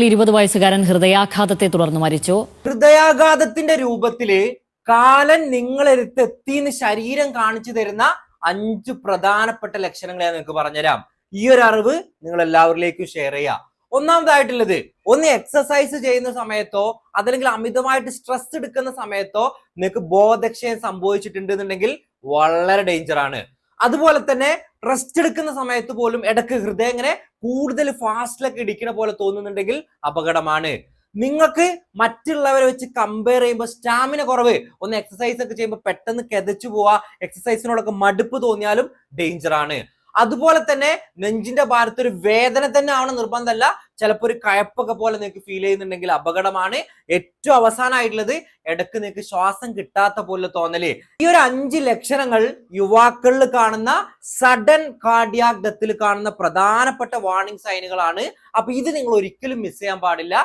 20 വയസ്സുകാരൻ ഹൃദയാഘാതത്തെ തുടർന്ന് മരിച്ചു. ഹൃദയാഘാതത്തിന്റെ രൂപത്തില് കാലൻ നിങ്ങളെടുത്ത് എത്തിന്ന് ശരീരം കാണിച്ചു തരുന്ന 5 പ്രധാനപ്പെട്ട ലക്ഷണങ്ങൾ ഞാൻ നിങ്ങൾക്ക് പറഞ്ഞുതരാം. ഈ ഒരു അറിവ് നിങ്ങൾ എല്ലാവരിലേക്കും ഷെയർ ചെയ്യാം. ഒന്നാമതായിട്ടുള്ളത്, ഒന്ന് എക്സസൈസ് ചെയ്യുന്ന സമയത്തോ അതല്ലെങ്കിൽ അമിതമായിട്ട് സ്ട്രെസ് എടുക്കുന്ന സമയത്തോ നിങ്ങൾക്ക് ബോധക്ഷയം സംഭവിച്ചിട്ടുണ്ടെന്നുണ്ടെങ്കിൽ വളരെ ഡേഞ്ചർ ആണ്. അതുപോലെ തന്നെ റെസ്റ്റ് എടുക്കുന്ന സമയത്ത് പോലും ഇടയ്ക്ക് ഹൃദയം ഇങ്ങനെ കൂടുതൽ ഫാസ്റ്റിലൊക്കെ ഇടിക്കണ പോലെ തോന്നുന്നുണ്ടെങ്കിൽ അപകടമാണ്. നിങ്ങൾക്ക് മറ്റുള്ളവരെ വെച്ച് കമ്പയർ ചെയ്യുമ്പോൾ സ്റ്റാമിന കുറവ്, ഒന്ന് എക്സസൈസ് ഒക്കെ ചെയ്യുമ്പോൾ പെട്ടെന്ന് കിതച്ചു പോവാ, എക്സസൈസിനോടൊക്കെ മടുപ്പ് തോന്നിയാലും ഡേഞ്ചർ ആണ്. അതുപോലെ തന്നെ നെഞ്ചിന്റെ ഭാരത്ത് ഒരു വേദന തന്നെ ആണ് നിർബന്ധമല്ല, ചിലപ്പോൾ ഒരു കയപ്പൊക്കെ പോലെ നിങ്ങൾക്ക് ഫീൽ ചെയ്യുന്നുണ്ടെങ്കിൽ അപകടമാണ്. ഏറ്റവും അവസാനമായിട്ടുള്ളത്, ഇടയ്ക്ക് നിങ്ങൾക്ക് ശ്വാസം കിട്ടാത്ത പോലെ തോന്നല്. ഈ ഒരു 5 ലക്ഷണങ്ങൾ യുവാക്കളിൽ കാണുന്ന സഡൻ കാർഡിയാക് ഡെത്തിൽ കാണുന്ന പ്രധാനപ്പെട്ട വാർണിംഗ് സൈനുകളാണ്. അപ്പൊ ഇത് നിങ്ങൾ ഒരിക്കലും മിസ് ചെയ്യാൻ പാടില്ല.